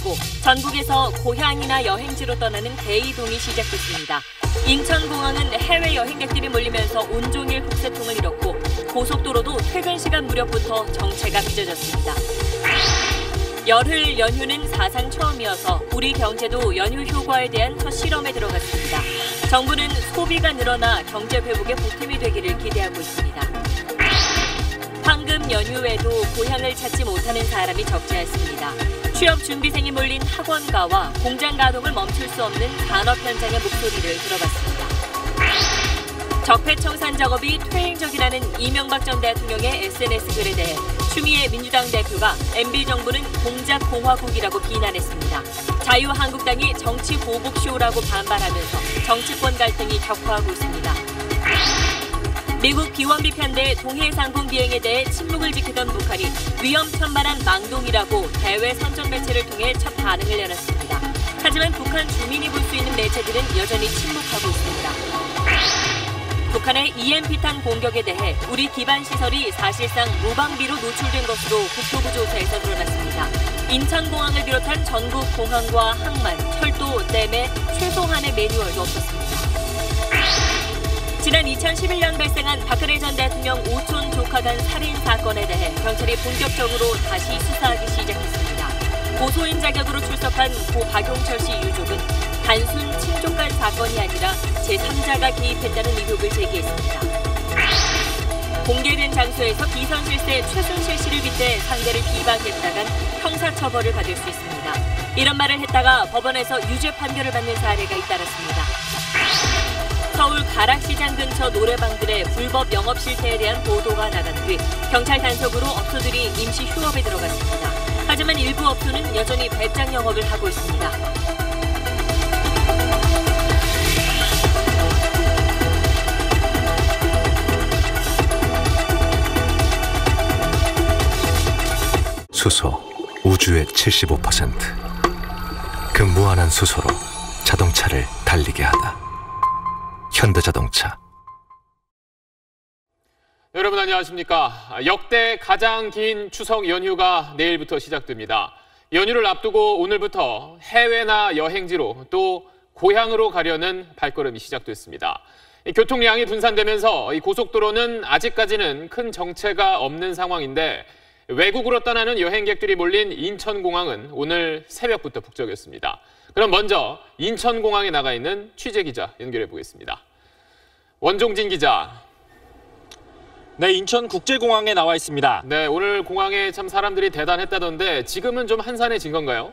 앞두고 전국에서 고향이나 여행지로 떠나는 대이동이 시작됐습니다. 인천공항은 해외 여행객들이 몰리면서 온종일 북새통을 이뤘고 고속도로도 퇴근 시간 무렵부터 정체가 빚어졌습니다. 열흘 연휴는 사상 처음이어서 우리 경제도 연휴 효과에 대한 첫 실험에 들어갔습니다. 정부는 소비가 늘어나 경제 회복에 보탬이 되기를 기대하고 있습니다. 황금 연휴에도 고향을 찾지 못하는 사람이 적지 않습니다. 취업 준비생이 몰린 학원가와 공장 가동을 멈출 수 없는 산업 현장의 목소리를 들어봤습니다. 적폐청산 작업이 퇴행적이라는 이명박 전 대통령의 SNS 글에 대해 추미애 민주당 대표가 MB정부는 공작공화국이라고 비난했습니다. 자유한국당이 정치 보복쇼라고 반발하면서 정치권 갈등이 격화하고 있습니다. 미국 비원비 편대 동해상공 비행에 대해 침묵을 지키던 북한이 위험천만한 망동이라고 대외 선전 매체를 통해 첫 반응을 내놨습니다. 하지만 북한 주민이 볼 수 있는 매체들은 여전히 침묵하고 있습니다. 북한의 EMP탄 공격에 대해 우리 기반 시설이 사실상 무방비로 노출된 것으로 국토부 조사에서 드러났습니다. 인천공항을 비롯한 전국 공항과 항만, 철도, 댐에 최소한의 매뉴얼도 없었습니다. 지난 2011년 발생한 박근혜 전 대통령 오촌 조카 간 살인 사건에 대해 경찰이 본격적으로 다시 수사하기 시작했습니다. 고소인 자격으로 출석한 고 박용철 씨 유족은 단순 친족간 사건이 아니라 제3자가 개입했다는 의혹을 제기했습니다. 공개된 장소에서 비선실세 최순실 씨를 빗대 상대를 비방했다간 형사처벌을 받을 수 있습니다. 이런 말을 했다가 법원에서 유죄 판결을 받는 사례가 잇따랐습니다. 서울 가락시장 근처 노래방들의 불법 영업 실태에 대한 보도가 나간 뒤 경찰 단속으로 업소들이 임시 휴업에 들어갔습니다. 하지만 일부 업소는 여전히 배짱 영업을 하고 있습니다. 수소, 우주의 75%. 그 무한한 수소로 자동차를 달리게 하다. 현대자동차. 여러분 안녕하십니까. 역대 가장 긴 추석 연휴가 내일부터 시작됩니다. 연휴를 앞두고 오늘부터 해외나 여행지로 또 고향으로 가려는 발걸음이 시작됐습니다. 교통량이 분산되면서 이 고속도로는 아직까지는 큰 정체가 없는 상황인데 외국으로 떠나는 여행객들이 몰린 인천공항은 오늘 새벽부터 북적였습니다. 그럼 먼저 인천공항에 나가 있는 취재기자 연결해 보겠습니다. 원종진 기자. 네, 인천국제공항에 나와 있습니다. 네, 오늘 공항에 참 사람들이 대단했다던데 지금은 좀 한산해진 건가요?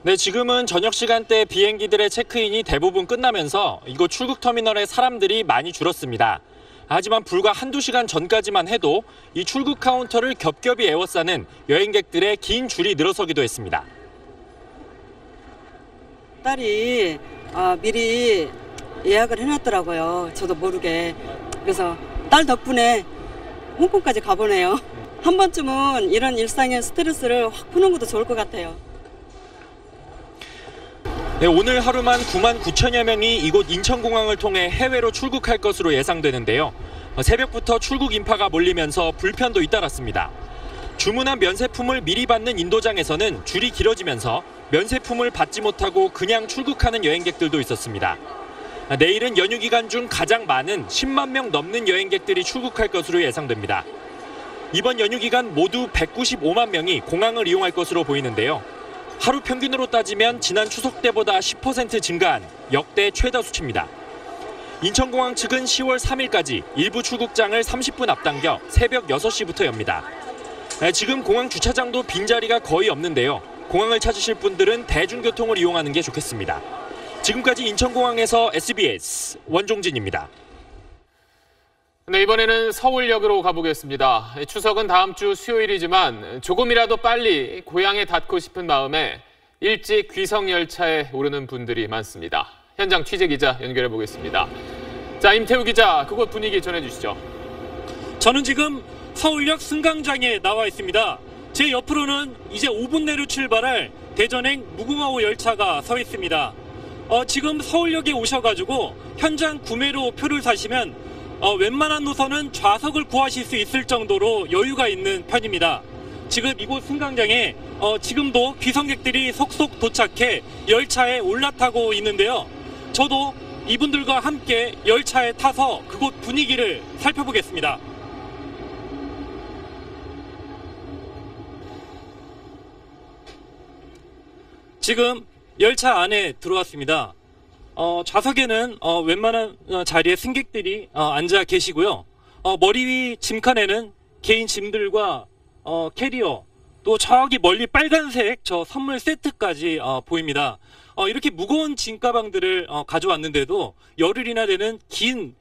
네, 지금은 저녁 시간대 비행기들의 체크인이 대부분 끝나면서 이곳 출국터미널에 사람들이 많이 줄었습니다. 하지만 불과 한두 시간 전까지만 해도 이 출국 카운터를 겹겹이 에워싸는 여행객들의 긴 줄이 늘어서기도 했습니다. 딸이 미리 예약을 해놨더라고요. 저도 모르게. 그래서 딸 덕분에 홍콩까지 가보네요. 한 번쯤은 이런 일상의 스트레스를 확 푸는 것도 좋을 것 같아요. 네, 오늘 하루만 9만 9천여 명이 이곳 인천공항을 통해 해외로 출국할 것으로 예상되는데요. 새벽부터 출국 인파가 몰리면서 불편도 잇따랐습니다. 주문한 면세품을 미리 받는 인도장에서는 줄이 길어지면서 면세품을 받지 못하고 그냥 출국하는 여행객들도 있었습니다. 내일은 연휴 기간 중 가장 많은 10만 명 넘는 여행객들이 출국할 것으로 예상됩니다. 이번 연휴 기간 모두 195만 명이 공항을 이용할 것으로 보이는데요. 하루 평균으로 따지면 지난 추석 때보다 10% 증가한 역대 최다 수치입니다. 인천공항 측은 10월 3일까지 일부 출국장을 30분 앞당겨 새벽 6시부터 엽니다. 지금 공항 주차장도 빈자리가 거의 없는데요. 공항을 찾으실 분들은 대중교통을 이용하는 게 좋겠습니다. 지금까지 인천공항에서 SBS 원종진입니다. 네, 이번에는 서울역으로 가보겠습니다. 추석은 다음 주 수요일이지만 조금이라도 빨리 고향에 닿고 싶은 마음에 일찍 귀성열차에 오르는 분들이 많습니다. 현장 취재기자 연결해 보겠습니다. 자, 임태우 기자, 그곳 분위기 전해주시죠. 저는 지금 서울역 승강장에 나와 있습니다. 제 옆으로는 이제 5분 내로 출발할 대전행 무궁화호 열차가 서 있습니다. 지금 서울역에 오셔가지고 현장 구매로 표를 사시면 웬만한 노선은 좌석을 구하실 수 있을 정도로 여유가 있는 편입니다. 지금 이곳 승강장에 지금도 귀성객들이 속속 도착해 열차에 올라타고 있는데요. 저도 이분들과 함께 열차에 타서 그곳 분위기를 살펴보겠습니다. 지금 열차 안에 들어왔습니다. 좌석에는 웬만한 자리에 승객들이 앉아 계시고요. 머리 위 짐칸에는 개인 짐들과 캐리어, 또 저기 멀리 빨간색 저 선물 세트까지 보입니다. 이렇게 무거운 짐가방들을 가져왔는데도 열흘이나 되는 긴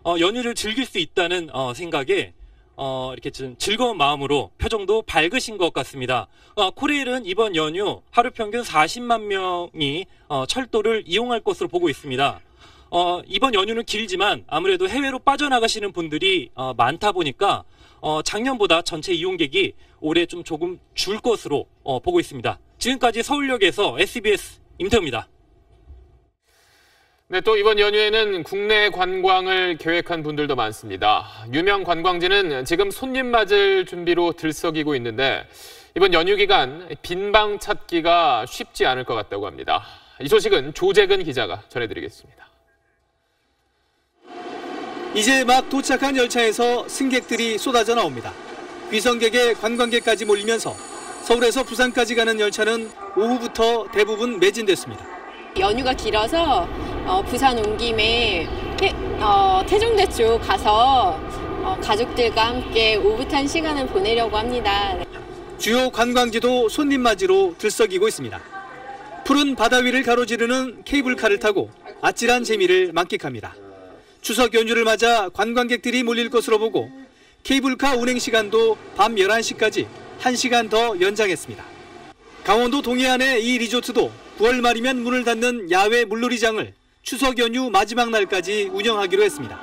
연휴를 즐길 수 있다는 생각에 이렇게 좀 즐거운 마음으로 표정도 밝으신 것 같습니다. 코레일은 이번 연휴 하루 평균 40만 명이 철도를 이용할 것으로 보고 있습니다. 이번 연휴는 길지만 아무래도 해외로 빠져나가시는 분들이 많다 보니까 작년보다 전체 이용객이 올해 좀 조금 줄 것으로 보고 있습니다. 지금까지 서울역에서 SBS 임태우입니다. 네, 또 이번 연휴에는 국내 관광을 계획한 분들도 많습니다. 유명 관광지는 지금 손님 맞을 준비로 들썩이고 있는데 이번 연휴 기간 빈방 찾기가 쉽지 않을 것 같다고 합니다. 이 소식은 조재근 기자가 전해드리겠습니다. 이제 막 도착한 열차에서 승객들이 쏟아져 나옵니다. 귀성객에 관광객까지 몰리면서 서울에서 부산까지 가는 열차는 오후부터 대부분 매진됐습니다. 연휴가 길어서 부산 온 김에 태종대 쪽 가서 가족들과 함께 오붓한 시간을 보내려고 합니다. 주요 관광지도 손님 맞이로 들썩이고 있습니다. 푸른 바다 위를 가로지르는 케이블카를 타고 아찔한 재미를 만끽합니다. 추석 연휴를 맞아 관광객들이 몰릴 것으로 보고 케이블카 운행 시간도 밤 11시까지 1시간 더 연장했습니다. 강원도 동해안의 이 리조트도 9월 말이면 문을 닫는 야외 물놀이장을 추석 연휴 마지막 날까지 운영하기로 했습니다.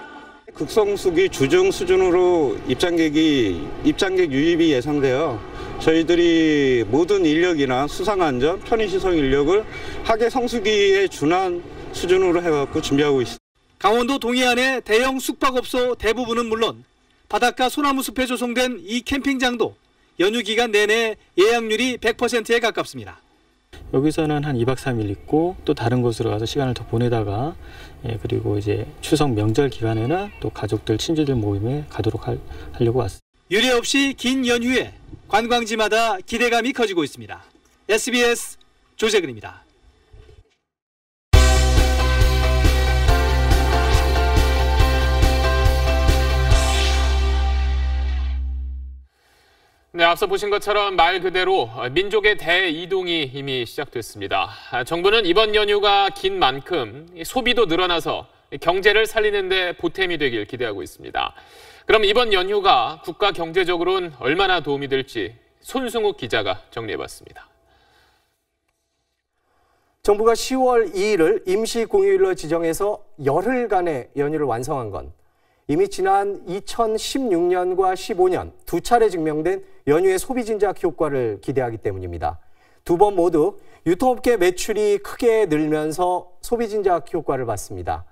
극성수기 주중 수준으로 입장객 유입이 예상되어 저희들이 모든 인력이나 수상안전, 편의시설 인력을 하계 성수기에 준한 수준으로 해갖고 준비하고 있습니다. 강원도 동해안의 대형 숙박업소 대부분은 물론 바닷가 소나무숲에 조성된 이 캠핑장도 연휴 기간 내내 예약률이 100%에 가깝습니다. 여기서는 한 2박 3일 있고 또 다른 곳으로 가서 시간을 더 보내다가 그리고 이제 추석 명절 기간에는 또 가족들 친지들 모임에 가도록 하려고 왔습니다. 유례 없이 긴 연휴에 관광지마다 기대감이 커지고 있습니다. SBS 조재근입니다. 네, 앞서 보신 것처럼 말 그대로 민족의 대이동이 이미 시작됐습니다. 정부는 이번 연휴가 긴 만큼 소비도 늘어나서 경제를 살리는 데 보탬이 되길 기대하고 있습니다. 그럼 이번 연휴가 국가 경제적으로는 얼마나 도움이 될지 손승욱 기자가 정리해봤습니다. 정부가 10월 2일을 임시공휴일로 지정해서 열흘간의 연휴를 완성한 건 이미 지난 2016년과 15년 두 차례 증명된 연휴의 소비 진작 효과를 기대하기 때문입니다. 두 번 모두 유통업계 매출이 크게 늘면서 소비 진작 효과를 봤습니다.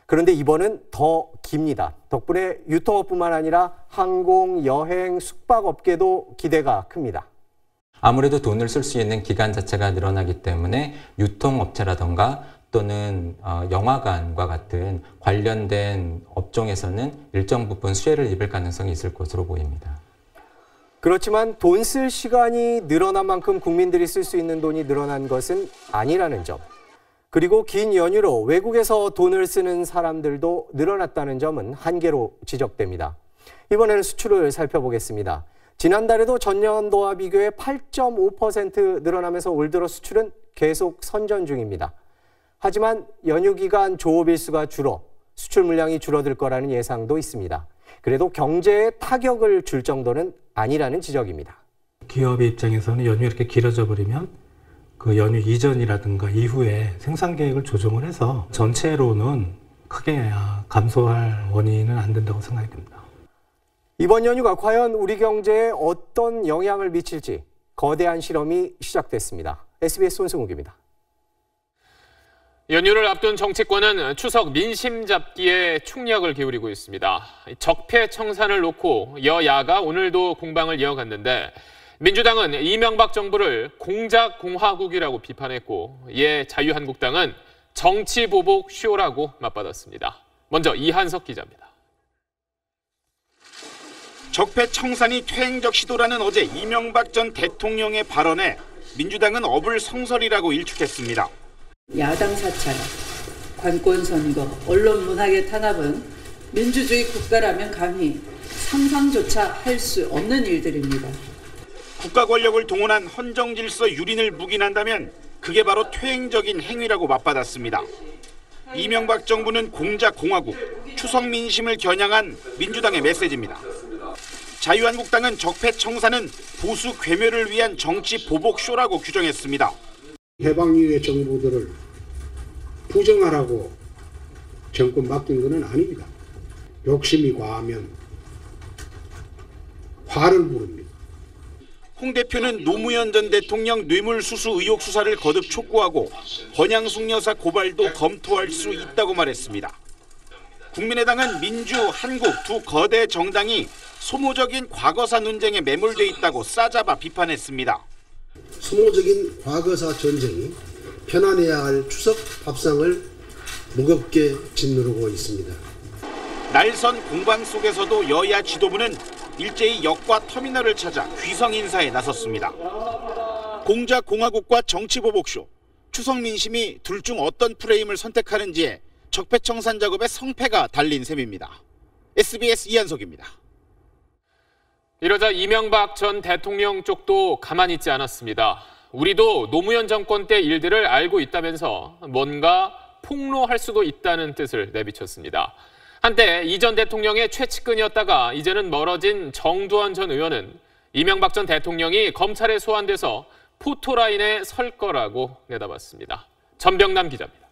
그런데 이번은 더 깁니다. 덕분에 유통업뿐만 아니라 항공, 여행, 숙박업계도 기대가 큽니다. 아무래도 돈을 쓸 수 있는 기간 자체가 늘어나기 때문에 유통업체라던가 또는 영화관과 같은 관련된 업종에서는 일정 부분 수혜를 입을 가능성이 있을 것으로 보입니다. 그렇지만 돈 쓸 시간이 늘어난 만큼 국민들이 쓸 수 있는 돈이 늘어난 것은 아니라는 점. 그리고 긴 연휴로 외국에서 돈을 쓰는 사람들도 늘어났다는 점은 한계로 지적됩니다. 이번에는 수출을 살펴보겠습니다. 지난달에도 전년도와 비교해 8.5% 늘어나면서 올 들어 수출은 계속 선전 중입니다. 하지만 연휴 기간 조업 일수가 줄어 수출 물량이 줄어들 거라는 예상도 있습니다. 그래도 경제에 타격을 줄 정도는 아니라는 지적입니다. 기업의 입장에서는 연휴 이렇게 길어져 버리면 그 연휴 이전이라든가 이후에 생산 계획을 조정을 해서 전체로는 크게 감소할 원인은 안 된다고 생각이 듭니다. 이번 연휴가 과연 우리 경제에 어떤 영향을 미칠지 거대한 실험이 시작됐습니다. SBS 손승욱입니다. 연휴를 앞둔 정치권은 추석 민심 잡기에 총력을 기울이고 있습니다. 적폐청산을 놓고 여야가 오늘도 공방을 이어갔는데 민주당은 이명박 정부를 공작공화국이라고 비판했고 이에 자유한국당은 정치보복 쇼라고 맞받았습니다. 먼저 이한석 기자입니다. 적폐청산이 퇴행적 시도라는 어제 이명박 전 대통령의 발언에 민주당은 어불성설이라고 일축했습니다. 야당 사찰, 관권 선거, 언론 문학의 탄압은 민주주의 국가라면 감히 상상조차 할 수 없는 일들입니다. 국가 권력을 동원한 헌정 질서 유린을 묵인한다면 그게 바로 퇴행적인 행위라고 맞받았습니다. 이명박 정부는 공작공화국, 추석 민심을 겨냥한 민주당의 메시지입니다. 자유한국당은 적폐청산은 보수 괴멸을 위한 정치 보복쇼라고 규정했습니다. 해방 이후의 정부들을 부정하라고 정권 맡긴 것은 아닙니다. 욕심이 과하면 화를 부릅니다. 홍 대표는 노무현 전 대통령 뇌물수수 의혹 수사를 거듭 촉구하고 권양숙 여사 고발도 검토할 수 있다고 말했습니다. 국민의당은 민주, 한국 두 거대 정당이 소모적인 과거사 논쟁에 매몰돼 있다고 싸잡아 비판했습니다. 소모적인 과거사 전쟁이 편안해야 할 추석 밥상을 무겁게 짓누르고 있습니다. 날선 공방 속에서도 여야 지도부는 일제히 역과 터미널을 찾아 귀성 인사에 나섰습니다. 공작공화국과 정치보복쇼, 추석 민심이 둘 중 어떤 프레임을 선택하는지에 적폐청산 작업의 성패가 달린 셈입니다. SBS 이한석입니다. 이러자 이명박 전 대통령 쪽도 가만히 있지 않았습니다. 우리도 노무현 정권 때 일들을 알고 있다면서 뭔가 폭로할 수도 있다는 뜻을 내비쳤습니다. 한때 이 전 대통령의 최측근이었다가 이제는 멀어진 정두환 전 의원은 이명박 전 대통령이 검찰에 소환돼서 포토라인에 설 거라고 내다봤습니다. 전병남 기자입니다.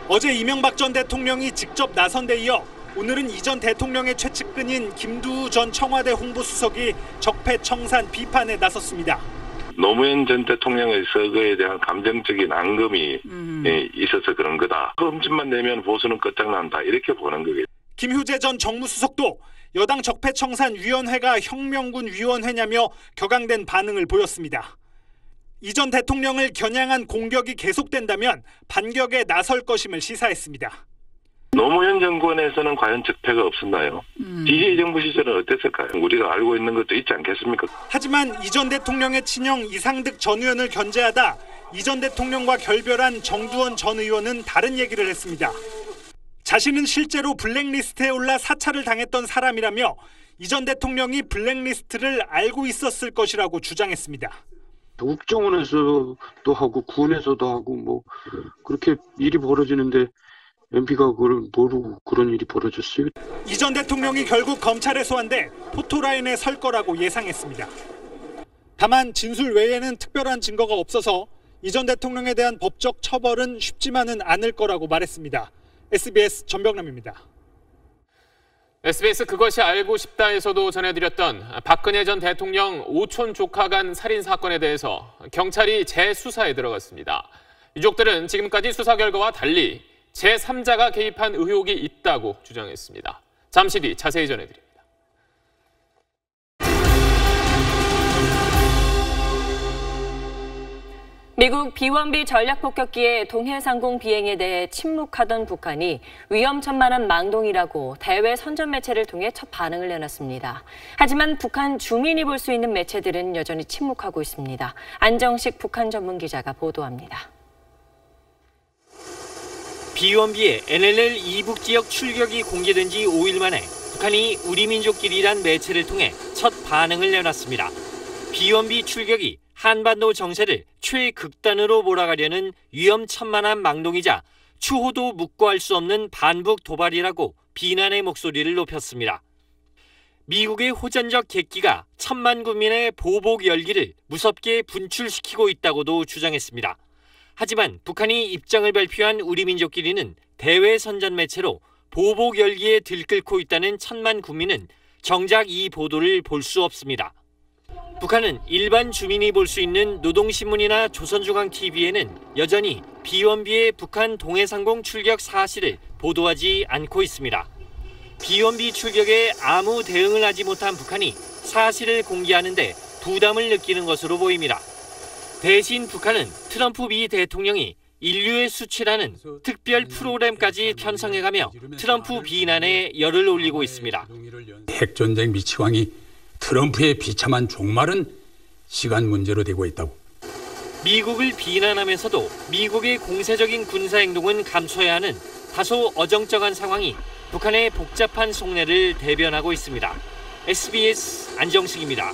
어제 이명박 전 대통령이 직접 나선 데 이어 오늘은 이 전 대통령의 최측근인 김두우 전 청와대 홍보수석이 적폐청산 비판에 나섰습니다. 노무현 전 대통령의 서거에 대한 감정적인 앙금이 있어서 그런 거다. 그 흠집만 내면 보수는 끝장난다. 이렇게 보는 거겠죠. 김효재 전 정무수석도 여당 적폐청산위원회가 혁명군 위원회냐며 격앙된 반응을 보였습니다. 이 전 대통령을 겨냥한 공격이 계속된다면 반격에 나설 것임을 시사했습니다. 노무현 정권에서는 과연 적폐가 없었나요? DJ 정부 시절은 어땠을까요? 우리가 알고 있는 것도 있지 않겠습니까? 하지만 이 전 대통령의 친형 이상득 전 의원을 견제하다 이 전 대통령과 결별한 정두원 전 의원은 다른 얘기를 했습니다. 자신은 실제로 블랙리스트에 올라 사찰을 당했던 사람이라며 이 전 대통령이 블랙리스트를 알고 있었을 것이라고 주장했습니다. 국정원에서도 하고 군에서도 하고 뭐 그렇게 일이 벌어지는데 MP가 그걸 모르고 그런 일이 벌어졌어요. 이 전 대통령이 결국 검찰에 소환돼 포토라인에 설 거라고 예상했습니다. 다만 진술 외에는 특별한 증거가 없어서 이 전 대통령에 대한 법적 처벌은 쉽지만은 않을 거라고 말했습니다. SBS 전병남입니다. SBS 그것이 알고 싶다에서도 전해드렸던 박근혜 전 대통령 오촌 조카 간 살인 사건에 대해서 경찰이 재수사에 들어갔습니다. 유족들은 지금까지 수사 결과와 달리 제3자가 개입한 의혹이 있다고 주장했습니다. 잠시 뒤 자세히 전해드립니다. 미국 B-1B 전략폭격기의 동해상공 비행에 대해 침묵하던 북한이 위험천만한 망동이라고 대외 선전 매체를 통해 첫 반응을 내놨습니다. 하지만 북한 주민이 볼 수 있는 매체들은 여전히 침묵하고 있습니다. 안정식 북한 전문 기자가 보도합니다. B-1B의 NLL 이북 지역 출격이 공개된 지 5일 만에 북한이 우리 민족끼리란 매체를 통해 첫 반응을 내놨습니다. B-1B 출격이 한반도 정세를 최극단으로 몰아가려는 위험천만한 망동이자 추호도 묵과할 수 없는 반북 도발이라고 비난의 목소리를 높였습니다. 미국의 호전적 객기가 천만 국민의 보복 열기를 무섭게 분출시키고 있다고도 주장했습니다. 하지만 북한이 입장을 발표한 우리 민족끼리는 대외 선전 매체로 보복 열기에 들끓고 있다는 천만 국민은 정작 이 보도를 볼 수 없습니다. 북한은 일반 주민이 볼 수 있는 노동신문이나 조선중앙TV에는 여전히 B-1B의 북한 동해상공 출격 사실을 보도하지 않고 있습니다. B-1B 출격에 아무 대응을 하지 못한 북한이 사실을 공개하는 데 부담을 느끼는 것으로 보입니다. 대신 북한은 트럼프 미 대통령이 인류의 수치라는 특별 프로그램까지 편성해가며 트럼프 비난에 열을 올리고 있습니다. 핵전쟁 미치광이 트럼프의 비참한 종말은 시간 문제로 되고 있다고. 미국을 비난하면서도 미국의 공세적인 군사행동은 감춰야 하는 다소 어정쩡한 상황이 북한의 복잡한 속내를 대변하고 있습니다. SBS 안정식입니다.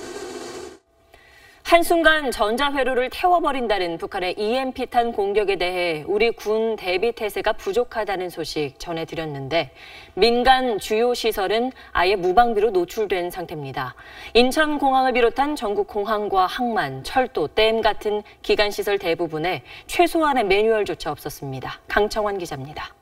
한순간 전자회로를 태워버린다는 북한의 EMP탄 공격에 대해 우리 군 대비 태세가 부족하다는 소식 전해드렸는데 민간 주요 시설은 아예 무방비로 노출된 상태입니다. 인천공항을 비롯한 전국 공항과 항만, 철도, 댐 같은 기간시설 대부분에 최소한의 매뉴얼조차 없었습니다. 강청환 기자입니다.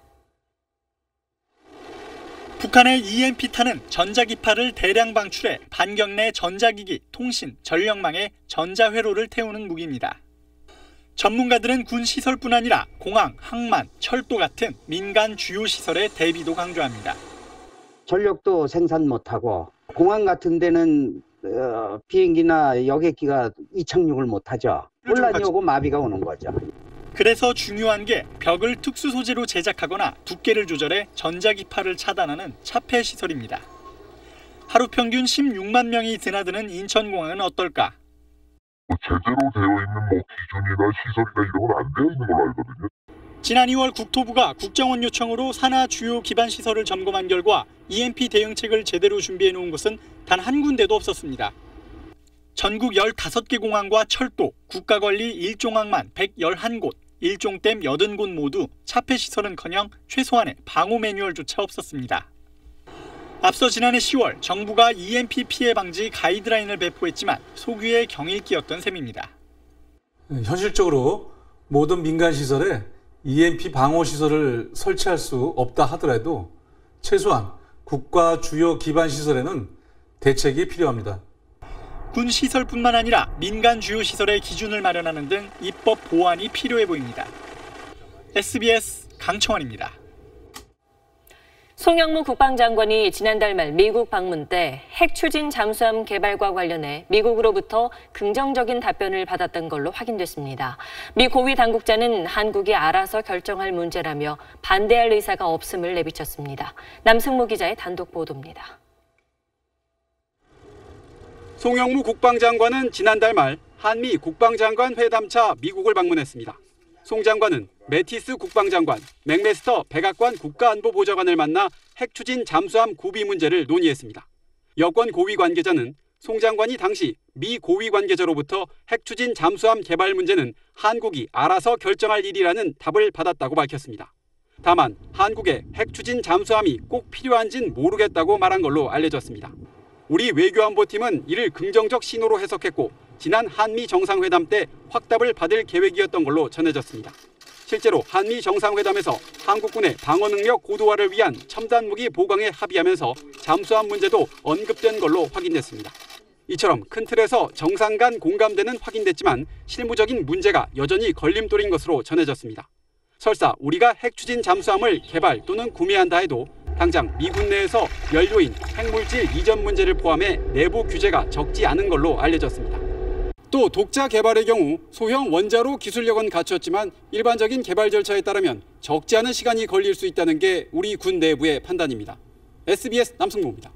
북한의 EMP탄은 전자기파를 대량 방출해 반경 내 전자기기, 통신, 전력망에 전자회로를 태우는 무기입니다. 전문가들은 군 시설뿐 아니라 공항, 항만, 철도 같은 민간 주요 시설의 대비도 강조합니다. 전력도 생산 못하고 공항 같은 데는 비행기나 여객기가 이착륙을 못하죠. 혼란이 오고 마비가 오는 거죠. 그래서 중요한 게 벽을 특수 소재로 제작하거나 두께를 조절해 전자기파를 차단하는 차폐 시설입니다. 하루 평균 16만 명이 드나드는 인천공항은 어떨까? 제대로 되어 있는 기준이나 시설이나 이런 건 안 되어 있는 걸로 알거든요. 지난 2월 국토부가 국정원 요청으로 산하 주요 기반 시설을 점검한 결과 EMP 대응책을 제대로 준비해 놓은 곳은 단 한 군데도 없었습니다. 전국 15개 공항과 철도, 국가관리 1종항만 111곳, 1종댐 80곳 모두 차폐 시설은커녕 최소한의 방호 매뉴얼조차 없었습니다. 앞서 지난해 10월 정부가 EMP 피해 방지 가이드라인을 배포했지만 소규의 경일기였던 셈입니다. 현실적으로 모든 민간 시설에 EMP 방호 시설을 설치할 수 없다 하더라도 최소한 국가 주요 기반 시설에는 대책이 필요합니다. 군 시설뿐만 아니라 민간 주요 시설의 기준을 마련하는 등 입법 보완이 필요해 보입니다. SBS 강청환입니다. 송영무 국방장관이 지난달 말 미국 방문 때 핵 추진 잠수함 개발과 관련해 미국으로부터 긍정적인 답변을 받았던 걸로 확인됐습니다. 미 고위 당국자는 한국이 알아서 결정할 문제라며 반대할 의사가 없음을 내비쳤습니다. 남승모 기자의 단독 보도입니다. 송영무 국방장관은 지난달 말 한미 국방장관 회담차 미국을 방문했습니다. 송 장관은 매티스 국방장관, 맥메스터 백악관 국가안보보좌관을 만나 핵추진 잠수함 구비 문제를 논의했습니다. 여권 고위 관계자는 송 장관이 당시 미 고위 관계자로부터 핵추진 잠수함 개발 문제는 한국이 알아서 결정할 일이라는 답을 받았다고 밝혔습니다. 다만 한국에 핵추진 잠수함이 꼭 필요한진 모르겠다고 말한 걸로 알려졌습니다. 우리 외교안보팀은 이를 긍정적 신호로 해석했고 지난 한미 정상회담 때 확답을 받을 계획이었던 걸로 전해졌습니다. 실제로 한미 정상회담에서 한국군의 방어 능력 고도화를 위한 첨단 무기 보강에 합의하면서 잠수함 문제도 언급된 걸로 확인됐습니다. 이처럼 큰 틀에서 정상 간 공감대는 확인됐지만 실무적인 문제가 여전히 걸림돌인 것으로 전해졌습니다. 설사 우리가 핵추진 잠수함을 개발 또는 구매한다 해도 당장 미군 내에서 연료인, 핵물질 이전 문제를 포함해 내부 규제가 적지 않은 걸로 알려졌습니다. 또 독자 개발의 경우 소형 원자로 기술력은 갖췄지만 일반적인 개발 절차에 따르면 적지 않은 시간이 걸릴 수 있다는 게 우리 군 내부의 판단입니다. SBS 남승모입니다.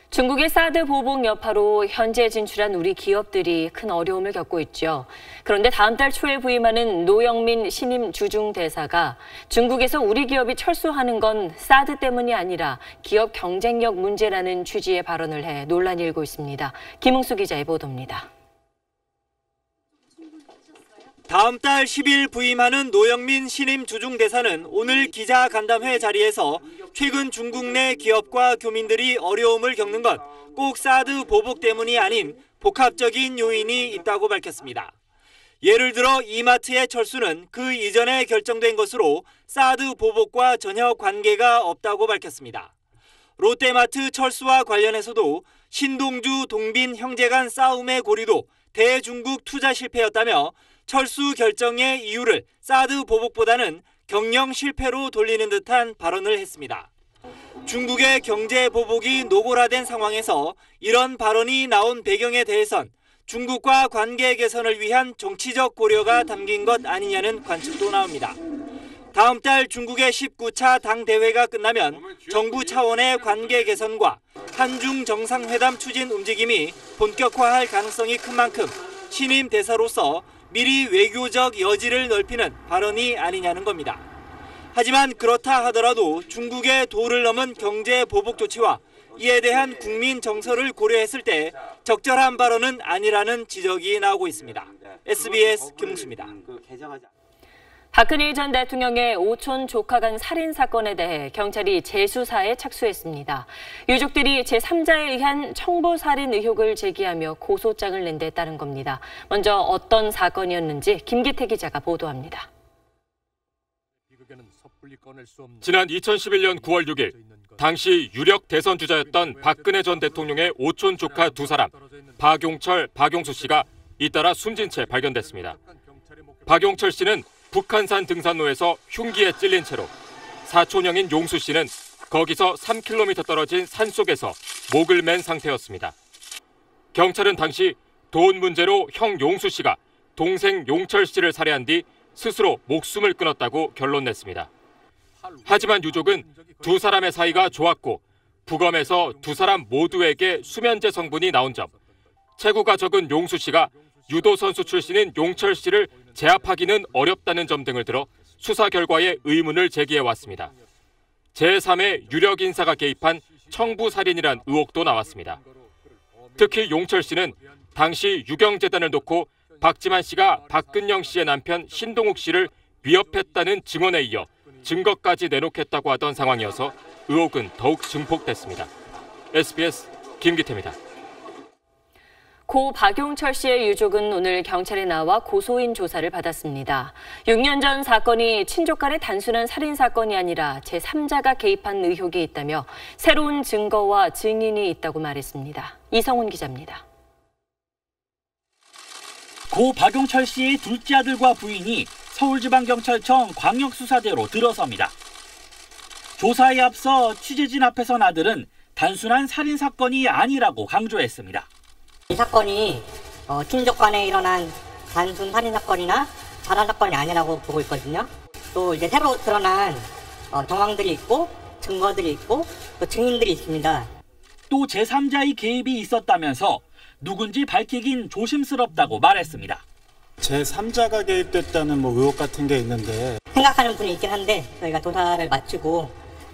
중국의 사드 보복 여파로 현지에 진출한 우리 기업들이 큰 어려움을 겪고 있죠. 그런데 다음 달 초에 부임하는 노영민 신임 주중 대사가 중국에서 우리 기업이 철수하는 건 사드 때문이 아니라 기업 경쟁력 문제라는 취지의 발언을 해 논란이 일고 있습니다. 김웅수 기자의 보도입니다. 다음 달 10일 부임하는 노영민 신임 주중대사는 오늘 기자간담회 자리에서 최근 중국 내 기업과 교민들이 어려움을 겪는 건 꼭 사드 보복 때문이 아닌 복합적인 요인이 있다고 밝혔습니다. 예를 들어 이마트의 철수는 그 이전에 결정된 것으로 사드 보복과 전혀 관계가 없다고 밝혔습니다. 롯데마트 철수와 관련해서도 신동주, 동빈 형제 간 싸움의 고리도 대중국 투자 실패였다며 철수 결정의 이유를 사드 보복보다는 경영 실패로 돌리는 듯한 발언을 했습니다. 중국의 경제 보복이 노골화된 상황에서 이런 발언이 나온 배경에 대해선 중국과 관계 개선을 위한 정치적 고려가 담긴 것 아니냐는 관측도 나옵니다. 다음 달 중국의 19차 당대회가 끝나면 정부 차원의 관계 개선과 한중 정상회담 추진 움직임이 본격화할 가능성이 큰 만큼 신임 대사로서 미리 외교적 여지를 넓히는 발언이 아니냐는 겁니다. 하지만 그렇다 하더라도 중국의 도를 넘은 경제 보복 조치와 이에 대한 국민 정서를 고려했을 때 적절한 발언은 아니라는 지적이 나오고 있습니다. SBS 김웅수입니다. 박근혜 전 대통령의 오촌 조카 간 살인 사건에 대해 경찰이 재수사에 착수했습니다. 유족들이 제3자에 의한 청부 살인 의혹을 제기하며 고소장을 낸 데 따른 겁니다. 먼저 어떤 사건이었는지 김기태 기자가 보도합니다. 지난 2011년 9월 6일 당시 유력 대선 주자였던 박근혜 전 대통령의 오촌 조카 두 사람 박용철, 박용수 씨가 잇따라 숨진 채 발견됐습니다. 박용철 씨는 북한산 등산로에서 흉기에 찔린 채로 사촌형인 용수 씨는 거기서 3km 떨어진 산속에서 목을 맨 상태였습니다. 경찰은 당시 돈 문제로 형 용수 씨가 동생 용철 씨를 살해한 뒤 스스로 목숨을 끊었다고 결론냈습니다. 하지만 유족은 두 사람의 사이가 좋았고 부검에서 두 사람 모두에게 수면제 성분이 나온 점, 체구가 적은 용수 씨가 유도 선수 출신인 용철 씨를 제압하기는 어렵다는 점 등을 들어 수사 결과에 의문을 제기해왔습니다. 제3의 유력 인사가 개입한 청부살인이란 의혹도 나왔습니다. 특히 용철 씨는 당시 유경재단을 놓고 박지만 씨가 박근영 씨의 남편 신동욱 씨를 위협했다는 증언에 이어 증거까지 내놓겠다고 하던 상황이어서 의혹은 더욱 증폭됐습니다. SBS 김기태입니다. 고 박용철 씨의 유족은 오늘 경찰에 나와 고소인 조사를 받았습니다. 6년 전 사건이 친족 간의 단순한 살인 사건이 아니라 제3자가 개입한 의혹이 있다며 새로운 증거와 증인이 있다고 말했습니다. 이성훈 기자입니다. 고 박용철 씨의 둘째 아들과 부인이 서울지방경찰청 광역수사대로 들어섭니다. 조사에 앞서 취재진 앞에선 아들은 단순한 살인 사건이 아니라고 강조했습니다. 이 사건이 친족 간에 일어난 단순 살인 사건이나 자살 사건이 아니라고 보고 있거든요. 또 이제 새로 드러난 정황들이 있고 증거들이 있고 또 증인들이 있습니다. 또 제3자의 개입이 있었다면서 누군지 밝히긴 조심스럽다고 말했습니다. 제3자가 개입됐다는 의혹 같은 게 있는데 생각하는 분이 있긴 한데 저희가 조사를 마치고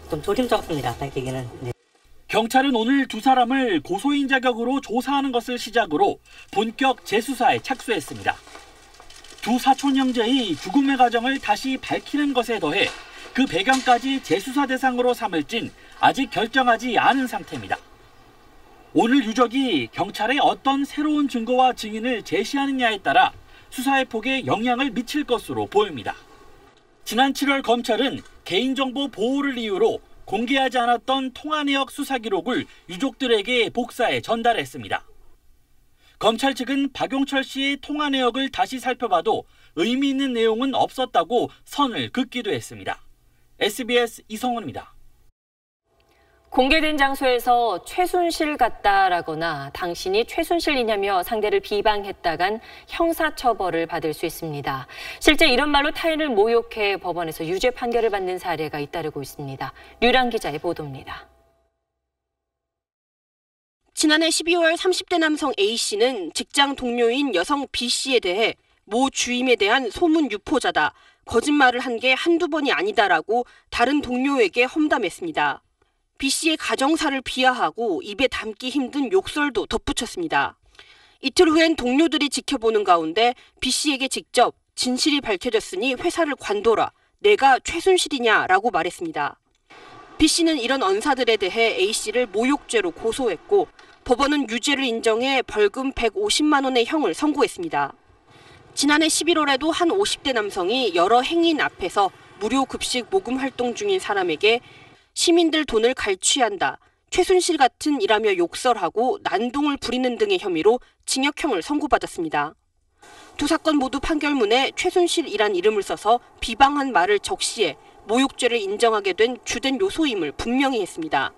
좀 조심스럽습니다. 밝히기는. 네. 경찰은 오늘 두 사람을 고소인 자격으로 조사하는 것을 시작으로 본격 재수사에 착수했습니다. 두 사촌 형제의 죽음의 과정을 다시 밝히는 것에 더해 그 배경까지 재수사 대상으로 삼을진 아직 결정하지 않은 상태입니다. 오늘 유족이 경찰에 어떤 새로운 증거와 증인을 제시하느냐에 따라 수사의 폭에 영향을 미칠 것으로 보입니다. 지난 7월 검찰은 개인정보 보호를 이유로 공개하지 않았던 통화 내역 수사 기록을 유족들에게 복사해 전달했습니다. 검찰 측은 박용철 씨의 통화 내역을 다시 살펴봐도 의미 있는 내용은 없었다고 선을 긋기도 했습니다. SBS 이성훈입니다. 공개된 장소에서 최순실 같다라거나 당신이 최순실이냐며 상대를 비방했다간 형사처벌을 받을 수 있습니다. 실제 이런 말로 타인을 모욕해 법원에서 유죄 판결을 받는 사례가 잇따르고 있습니다. 류랑 기자의 보도입니다. 지난해 12월 30대 남성 A씨는 직장 동료인 여성 B씨에 대해 모 주임에 대한 소문 유포자다, 거짓말을 한 게 한두 번이 아니다라고 다른 동료에게 험담했습니다. B씨의 가정사를 비하하고 입에 담기 힘든 욕설도 덧붙였습니다. 이틀 후엔 동료들이 지켜보는 가운데 B씨에게 직접 진실이 밝혀졌으니 회사를 관둬라, 내가 최순실이냐라고 말했습니다. B씨는 이런 언사들에 대해 A씨를 모욕죄로 고소했고 법원은 유죄를 인정해 벌금 150만 원의 형을 선고했습니다. 지난해 11월에도 한 50대 남성이 여러 행인 앞에서 무료 급식 모금 활동 중인 사람에게 시민들 돈을 갈취한다, 최순실 같은 이라며 욕설하고 난동을 부리는 등의 혐의로 징역형을 선고받았습니다. 두 사건 모두 판결문에 최순실이란 이름을 써서 비방한 말을 적시해 모욕죄를 인정하게 된 주된 요소임을 분명히 했습니다.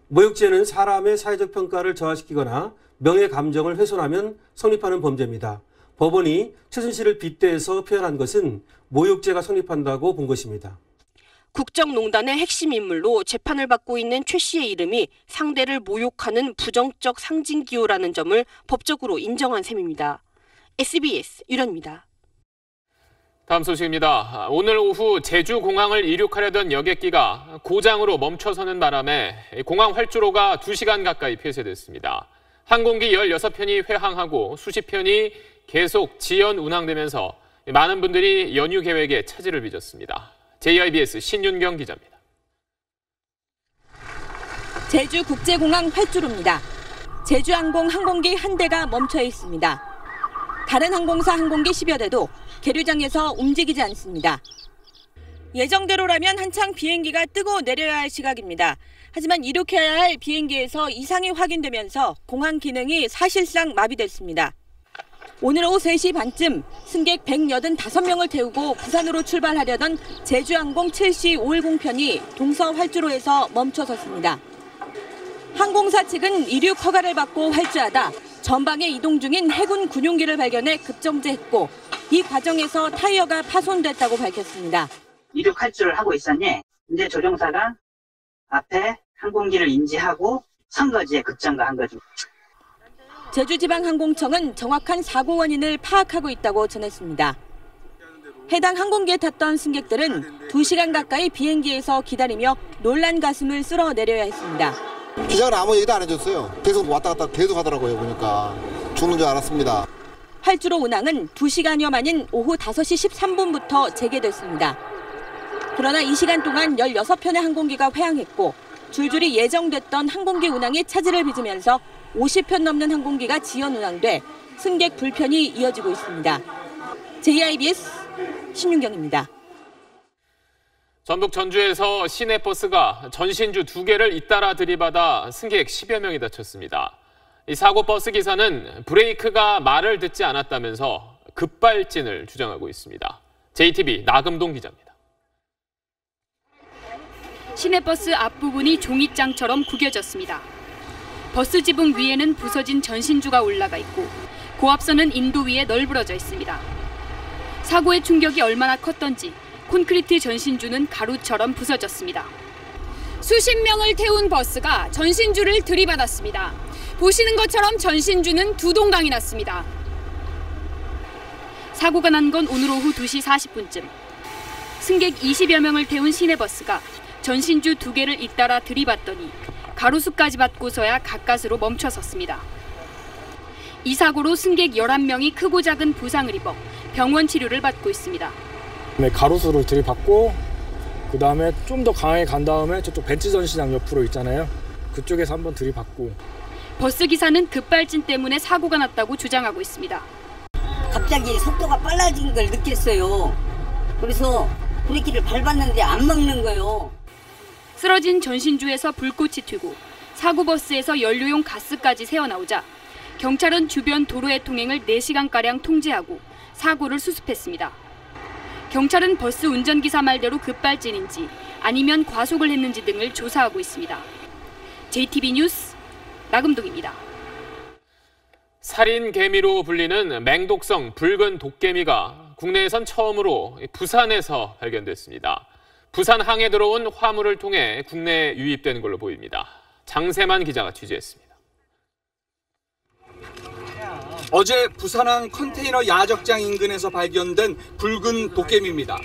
모욕죄는 사람의 사회적 평가를 저하시키거나 명예 감정을 훼손하면 성립하는 범죄입니다. 법원이 최순실을 빗대서 표현한 것은 모욕죄가 성립한다고 본 것입니다. 국정농단의 핵심 인물로 재판을 받고 있는 최 씨의 이름이 상대를 모욕하는 부정적 상징 기호라는 점을 법적으로 인정한 셈입니다. SBS 유련입니다. 다음 소식입니다. 오늘 오후 제주공항을 이륙하려던 여객기가 고장으로 멈춰서는 바람에 공항 활주로가 2시간 가까이 폐쇄됐습니다. 항공기 16편이 회항하고 수십 편이 계속 지연 운항되면서 많은 분들이 연휴 계획에 차질을 빚었습니다. JIBS 신윤경 기자입니다. 제주국제공항 활주로입니다. 제주항공 항공기 한 대가 멈춰 있습니다. 다른 항공사 항공기 10여 대도 계류장에서 움직이지 않습니다. 예정대로라면 한창 비행기가 뜨고 내려야 할 시각입니다. 하지만 이륙해야 할 비행기에서 이상이 확인되면서 공항 기능이 사실상 마비됐습니다. 오늘 오후 3시 반쯤 승객 185명을 태우고 부산으로 출발하려던 제주항공 7시 510편이 동서 활주로에서 멈춰섰습니다. 항공사 측은 이륙 허가를 받고 활주하다 전방에 이동 중인 해군 군용기를 발견해 급정지했고 이 과정에서 타이어가 파손됐다고 밝혔습니다. 이륙 활주를 하고 있었니 이제 조종사가 앞에 항공기를 인지하고 선거지에 급정거한 거죠. 제주지방항공청은 정확한 사고 원인을 파악하고 있다고 전했습니다. 해당 항공기에 탔던 승객들은 2시간 가까이 비행기에서 기다리며 놀란 가슴을 쓸어 내려야 했습니다. 기장은 아무 얘기도 안 해줬어요. 계속 왔다 갔다 계속 하더라고요. 보니까 죽는 줄 알았습니다. 활주로 운항은 2시간여 만인 오후 5시 13분부터 재개됐습니다. 그러나 이 시간 동안 16편의 항공기가 회항했고 줄줄이 예정됐던 항공기 운항에 차질을 빚으면서 50편 넘는 항공기가 지연 운항돼 승객 불편이 이어지고 있습니다. JIBS 신윤경입니다. 전북 전주에서 시내버스가 전신주 2개를 잇따라 들이받아 승객 10여 명이 다쳤습니다. 이 사고 버스 기사는 브레이크가 말을 듣지 않았다면서 급발진을 주장하고 있습니다. JTB 나금동 기자입니다. 시내버스 앞부분이 종이장처럼 구겨졌습니다. 버스 지붕 위에는 부서진 전신주가 올라가 있고 고압선은 인도 위에 널브러져 있습니다. 사고의 충격이 얼마나 컸던지 콘크리트 전신주는 가루처럼 부서졌습니다. 수십 명을 태운 버스가 전신주를 들이받았습니다. 보시는 것처럼 전신주는 두 동강이 났습니다. 사고가 난 건 오늘 오후 2시 40분쯤. 승객 20여 명을 태운 시내버스가 전신주 2개를 잇따라 들이받더니 가로수까지 받고서야 가까스로 멈춰섰습니다. 이 사고로 승객 11명이 크고 작은 부상을 입어 병원 치료를 받고 있습니다. 가로수를 들이받고 그 다음에 좀 더 강하게 간 다음에 저쪽 벤츠전시장 옆으로 있잖아요. 그쪽에서 한번 들이받고. 버스 기사는 급발진 때문에 사고가 났다고 주장하고 있습니다. 갑자기 속도가 빨라진 걸 느꼈어요. 그래서 브레이크를 밟았는데 안 막는 거예요. 쓰러진 전신주에서 불꽃이 튀고 사고 버스에서 연료용 가스까지 새어나오자 경찰은 주변 도로의 통행을 4시간가량 통제하고 사고를 수습했습니다. 경찰은 버스 운전기사 말대로 급발진인지 아니면 과속을 했는지 등을 조사하고 있습니다. JTB 뉴스 나금동입니다. 살인 개미로 불리는 맹독성 붉은 도깨미가 국내에선 처음으로 부산에서 발견됐습니다. 부산 항에 들어온 화물을 통해 국내에 유입된 걸로 보입니다. 장세만 기자가 취재했습니다. 어제 부산항 컨테이너 야적장 인근에서 발견된 붉은 도깨미입니다.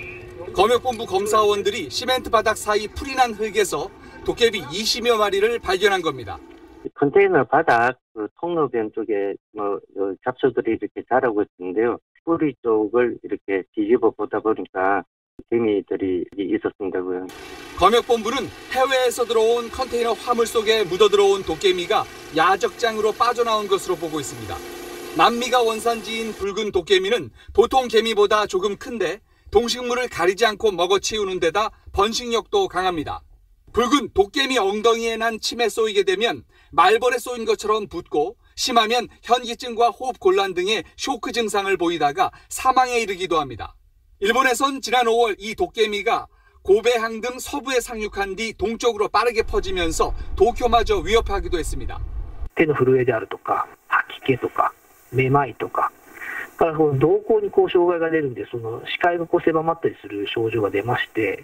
검역본부 검사원들이 시멘트 바닥 사이 풀이 난 흙에서 도깨비 20여 마리를 발견한 겁니다. 컨테이너 바닥 통로변 쪽에 잡초들이 이렇게 자라고 있는데요. 뿌리 쪽을 이렇게 뒤집어 보다 보니까 개미들이 있었습니다고요. 검역본부는 해외에서 들어온 컨테이너 화물 속에 묻어들어온 도깨미가 야적장으로 빠져나온 것으로 보고 있습니다. 남미가 원산지인 붉은 도깨미는 보통 개미보다 조금 큰데 동식물을 가리지 않고 먹어치우는 데다 번식력도 강합니다. 붉은 도깨미 엉덩이에 난 침에 쏘이게 되면 말벌에 쏘인 것처럼 붓고 심하면 현기증과 호흡 곤란 등의 쇼크 증상을 보이다가 사망에 이르기도 합니다. 일본에선 지난 5월 이 도깨미가 고베항 등 서부에 상륙한 뒤 동쪽으로 빠르게 퍼지면서 도쿄마저 위협하기도 했습니다. 手の震えであるとか、吐き気とか、めまいとか、動向に障害が出るんで、視界が狭まったりする症状が出まして。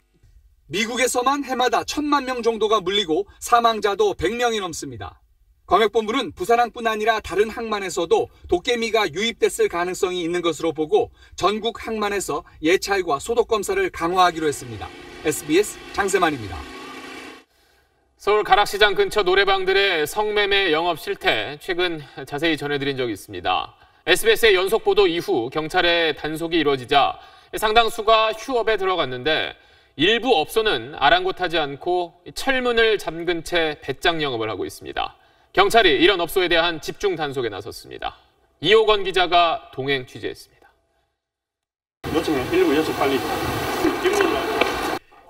미국에서만 해마다 1,000만 명 정도가 물리고 사망자도 100명이 넘습니다. 광역본부는 부산항뿐 아니라 다른 항만에서도 도깨미가 유입됐을 가능성이 있는 것으로 보고 전국 항만에서 예찰과 소독 검사를 강화하기로 했습니다. SBS 장세만입니다. 서울 가락시장 근처 노래방들의 성매매 영업 실태 최근 자세히 전해드린 적이 있습니다. SBS의 연속 보도 이후 경찰의 단속이 이루어지자 상당수가 휴업에 들어갔는데 일부 업소는 아랑곳하지 않고 철문을 잠근 채 배짱 영업을 하고 있습니다. 경찰이 이런 업소에 대한 집중 단속에 나섰습니다. 이호건 기자가 동행 취재했습니다.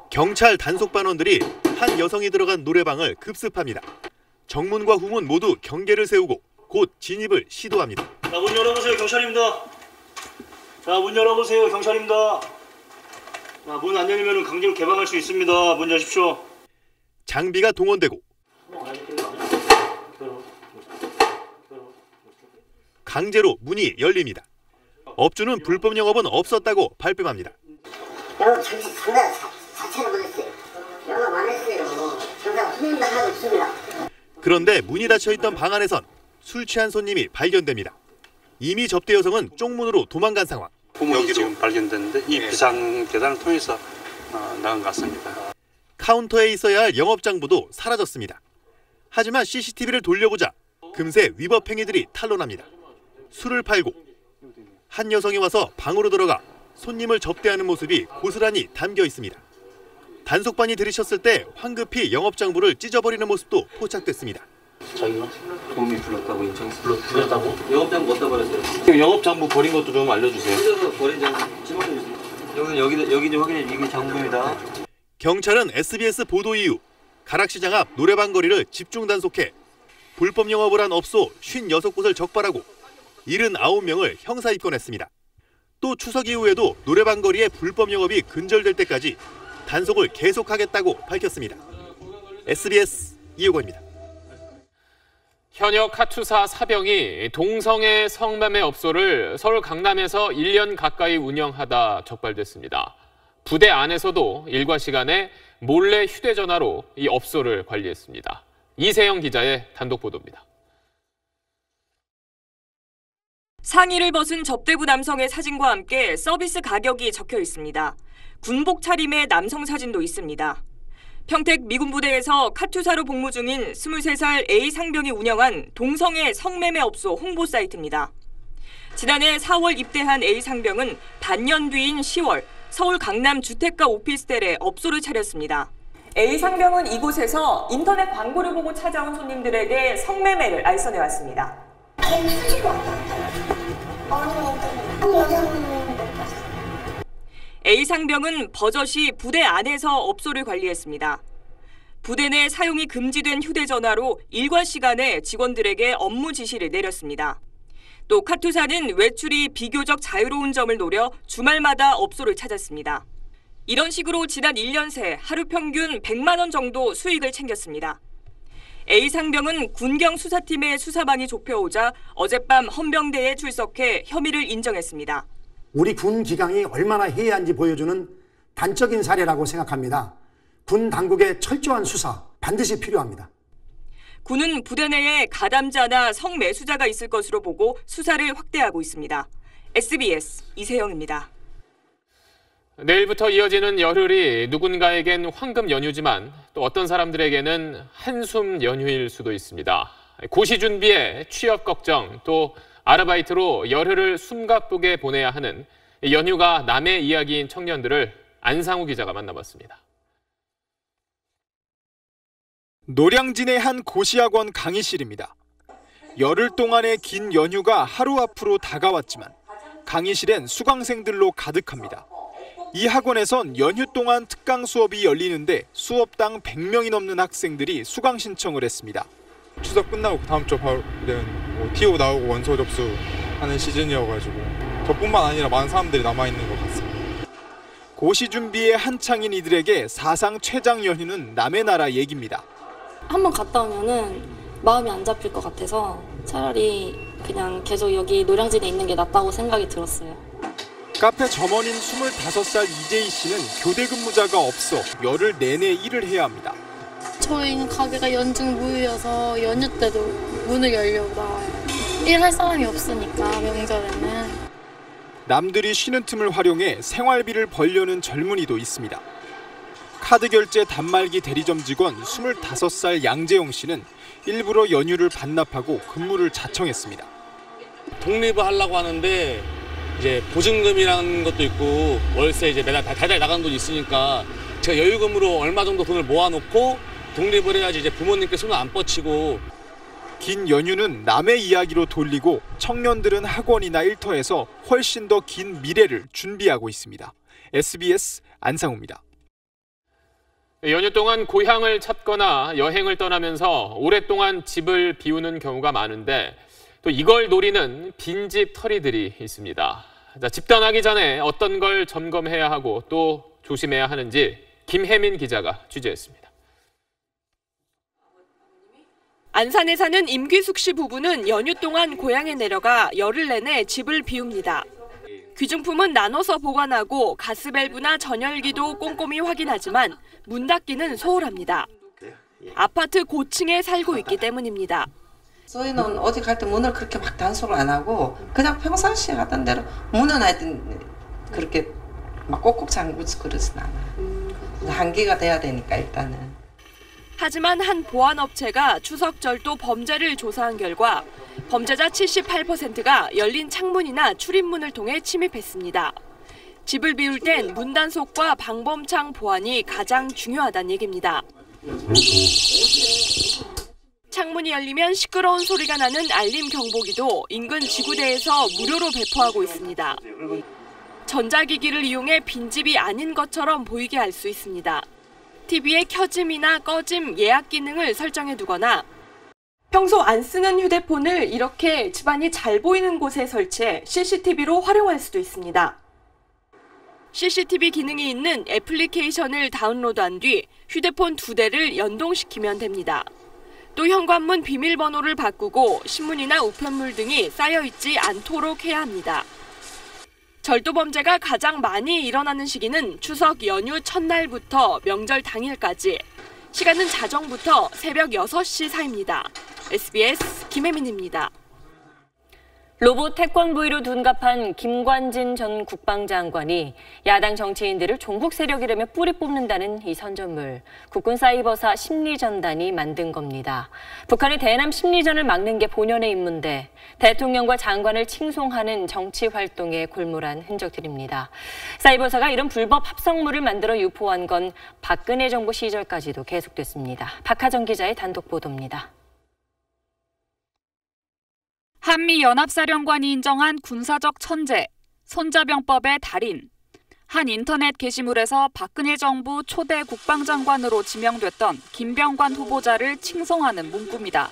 경찰 단속반원들이 한 여성이 들어간 노래방을 급습합니다. 정문과 후문 모두 경계를 세우고 곧 진입을 시도합니다. 자, 문 열어보세요. 경찰입니다. 자, 문 열어보세요. 경찰입니다. 자, 문 안 열리면 강제로 개방할 수 있습니다. 문 여십시오. 장비가 동원되고 강제로 문이 열립니다. 업주는 불법 영업은 없었다고 발뺌합니다. 영업 자체를 못했어요. 영업 안 했어요. 경찰 훈련도 하고 있습니다. 그런데 문이 닫혀있던 방 안에선 술 취한 손님이 발견됩니다. 이미 접대 여성은 쪽문으로 도망간 상황. 여기로 지금 발견됐는데 이 비상 계단을 통해서 나간 것 같습니다. 카운터에 있어야 할 영업장부도 사라졌습니다. 하지만 CCTV를 돌려보자 금세 위법 행위들이 탄로납니다. 술을 팔고 한 여성이 와서 방으로 들어가 손님을 접대하는 모습이 고스란히 담겨 있습니다. 단속반이 들이셨을 때 황급히 영업장부를 찢어버리는 모습도 포착됐습니다. 자기가 도움이 불렀다고 인천에서 불렀다고? 영업장부 어디다 버렸어요? 영업장부 버린 것도 좀 알려주세요. 어디서 버린 장부 찍어주세요. 여기 좀 확인해. 이게 장부입니다. 경찰은 SBS 보도 이후 가락시장 앞 노래방 거리를 집중 단속해 불법 영업을 한 업소 56곳을 적발하고 79명을 형사 입건했습니다. 또 추석 이후에도 노래방 거리의 불법 영업이 근절될 때까지 단속을 계속하겠다고 밝혔습니다. SBS 이호건입니다. 현역 카투사 사병이 동성애 성매매 업소를 서울 강남에서 1년 가까이 운영하다 적발됐습니다. 부대 안에서도 일과 시간에 몰래 휴대전화로 이 업소를 관리했습니다. 이세영 기자의 단독 보도입니다. 상의를 벗은 접대부 남성의 사진과 함께 서비스 가격이 적혀 있습니다. 군복 차림의 남성 사진도 있습니다. 평택 미군부대에서 카투사로 복무 중인 23살 A 상병이 운영한 동성애 성매매 업소 홍보 사이트입니다. 지난해 4월 입대한 A 상병은 반년 뒤인 10월 서울 강남 주택가 오피스텔에 업소를 차렸습니다. A 상병은 이곳에서 인터넷 광고를 보고 찾아온 손님들에게 성매매를 알선해왔습니다. A 상병은 버젓이 부대 안에서 업소를 관리했습니다. 부대 내 사용이 금지된 휴대전화로 일과 시간에 직원들에게 업무 지시를 내렸습니다. 또 카투사는 외출이 비교적 자유로운 점을 노려 주말마다 업소를 찾았습니다. 이런 식으로 지난 1년 새 하루 평균 100만 원 정도 수익을 챙겼습니다. A 상병은 군경 수사팀의 수사방이 좁혀오자 어젯밤 헌병대에 출석해 혐의를 인정했습니다. 우리 군 기강이 얼마나 해이한지 보여주는 단적인 사례라고 생각합니다. 군 당국의 철저한 수사 반드시 필요합니다. 군은 부대 내에 가담자나 성매수자가 있을 것으로 보고 수사를 확대하고 있습니다. SBS 이세영입니다. 내일부터 이어지는 열흘이 누군가에겐 황금 연휴지만 또 어떤 사람들에게는 한숨 연휴일 수도 있습니다. 고시 준비에 취업 걱정 또 아르바이트로 열흘을 숨가쁘게 보내야 하는 연휴가 남의 이야기인 청년들을 안상우 기자가 만나봤습니다. 노량진의 한 고시학원 강의실입니다. 열흘 동안의 긴 연휴가 하루 앞으로 다가왔지만 강의실엔 수강생들로 가득합니다. 이 학원에선 연휴 동안 특강 수업이 열리는데 수업당 100명이 넘는 학생들이 수강 신청을 했습니다. 추석 끝나고 다음 주 바로 TO 나오고 원서 접수하는 시즌이어가지고 저뿐만 아니라 많은 사람들이 남아있는 것 같습니다. 고시 준비에 한창인 이들에게 사상 최장 연휴는 남의 나라 얘기입니다. 한번 갔다 오면은 마음이 안 잡힐 것 같아서 차라리 그냥 계속 여기 노량진에 있는 게 낫다고 생각이 들었어요. 카페 점원인 25살 이재희 씨는 교대 근무자가 없어 열흘 내내 일을 해야 합니다. 저희는 가게가 연중 무휴여서 연휴 때도 문을 열려고 나와요. 일할 사람이 없으니까 명절에는. 남들이 쉬는 틈을 활용해 생활비를 벌려는 젊은이도 있습니다. 카드 결제 단말기 대리점 직원 25살 양재용 씨는 일부러 연휴를 반납하고 근무를 자청했습니다. 독립을 하려고 하는데 이제 보증금이라는 것도 있고 월세 이제 매달 달달 나가는 돈이 있으니까 제가 여유금으로 얼마 정도 돈을 모아놓고 독립을 해야지 이제 부모님께 손을 안 뻗치고. 긴 연휴는 남의 이야기로 돌리고 청년들은 학원이나 일터에서 훨씬 더 긴 미래를 준비하고 있습니다. SBS 안상우입니다. 연휴 동안 고향을 찾거나 여행을 떠나면서 오랫동안 집을 비우는 경우가 많은데 또 이걸 노리는 빈집 털이들이 있습니다. 자, 집 떠나기 전에 어떤 걸 점검해야 하고 또 조심해야 하는지 김혜민 기자가 취재했습니다. 안산에 사는 임귀숙 씨 부부는 연휴 동안 고향에 내려가 열흘 내내 집을 비웁니다. 귀중품은 나눠서 보관하고 가스밸브나 전열기도 꼼꼼히 확인하지만 문 닫기는 소홀합니다. 아파트 고층에 살고 있기 때문입니다. 저희는 어디 갈 때 문을 그렇게 막 단속을 안 하고 그냥 평상시에 하던 대로 문은 하여튼 그렇게 막 꼭꼭 잠그고 그러진 않아요. 한계가 돼야 되니까 일단은. 하지만 한 보안업체가 추석절도 범죄를 조사한 결과 범죄자 78%가 열린 창문이나 출입문을 통해 침입했습니다. 집을 비울 땐 문 단속과 방범창 보안이 가장 중요하다는 얘기입니다. 창문이 열리면 시끄러운 소리가 나는 알림 경보기도 인근 지구대에서 무료로 배포하고 있습니다. 전자기기를 이용해 빈집이 아닌 것처럼 보이게 할 수 있습니다. TV의 켜짐이나 꺼짐 예약 기능을 설정해 두거나 평소 안 쓰는 휴대폰을 이렇게 집안이 잘 보이는 곳에 설치해 CCTV로 활용할 수도 있습니다. CCTV 기능이 있는 애플리케이션을 다운로드한 뒤 휴대폰 2대를 연동시키면 됩니다. 또 현관문 비밀번호를 바꾸고 신문이나 우편물 등이 쌓여있지 않도록 해야 합니다. 절도 범죄가 가장 많이 일어나는 시기는 추석 연휴 첫날부터 명절 당일까지. 시간은 자정부터 새벽 6시 사이입니다. SBS 김혜민입니다. 로봇 태권브이로 둔갑한 김관진 전 국방장관이 야당 정치인들을 종북 세력이라며 뿌리 뽑는다는 이 선전물, 국군 사이버사 심리전단이 만든 겁니다. 북한의 대남 심리전을 막는 게 본연의 임무인데 대통령과 장관을 칭송하는 정치 활동에 골몰한 흔적들입니다. 사이버사가 이런 불법 합성물을 만들어 유포한 건 박근혜 정부 시절까지도 계속됐습니다. 박하정 기자의 단독 보도입니다. 한미연합사령관이 인정한 군사적 천재, 손자병법의 달인. 한 인터넷 게시물에서 박근혜 정부 초대 국방장관으로 지명됐던 김병관 후보자를 칭송하는 문구입니다.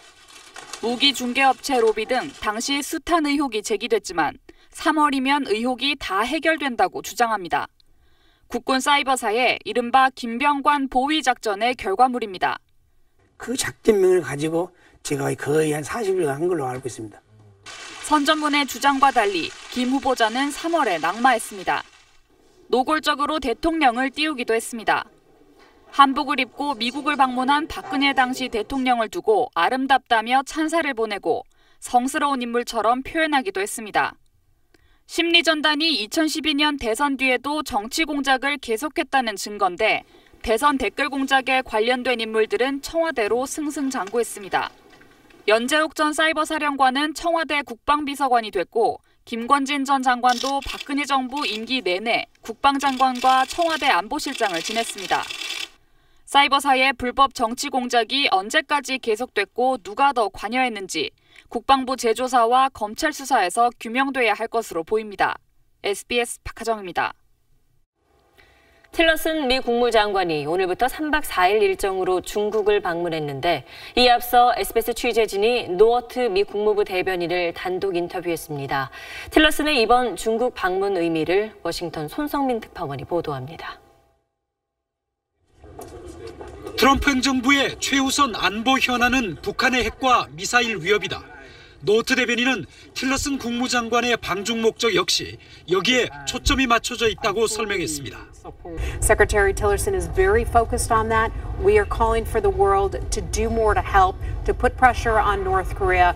무기 중개업체 로비 등 당시 수탄 의혹이 제기됐지만 3월이면 의혹이 다 해결된다고 주장합니다. 국군 사이버사의 이른바 김병관 보위 작전의 결과물입니다. 그 작전명을 가지고 제가 거의 한 40일 한 걸로 알고 있습니다. 선전문의 주장과 달리 김 후보자는 3월에 낙마했습니다. 노골적으로 대통령을 띄우기도 했습니다. 한복을 입고 미국을 방문한 박근혜 당시 대통령을 두고 아름답다며 찬사를 보내고 성스러운 인물처럼 표현하기도 했습니다. 심리전단이 2012년 대선 뒤에도 정치 공작을 계속했다는 증거인데 대선 댓글 공작에 관련된 인물들은 청와대로 승승장구했습니다. 연재욱 전 사이버사령관은 청와대 국방비서관이 됐고 김관진 전 장관도 박근혜 정부 임기 내내 국방장관과 청와대 안보실장을 지냈습니다. 사이버사의 불법 정치 공작이 언제까지 계속됐고 누가 더 관여했는지 국방부 재조사와 검찰 수사에서 규명돼야 할 것으로 보입니다. SBS 박하정입니다. 틸러슨 미 국무장관이 오늘부터 3박 4일 일정으로 중국을 방문했는데 이에 앞서 SBS 취재진이 노어트 미 국무부 대변인을 단독 인터뷰했습니다. 틸러슨의 이번 중국 방문 의미를 워싱턴 손성민 특파원이 보도합니다. 트럼프 행정부의 최우선 안보 현안은 북한의 핵과 미사일 위협이다. 노트 대변인은 틸러슨 국무장관의 방중 목적 역시 여기에 초점이 맞춰져 있다고 설명했습니다. Secretary Tillerson is very focused on that. We are calling for the world to do more to help, to put pressure on North Korea.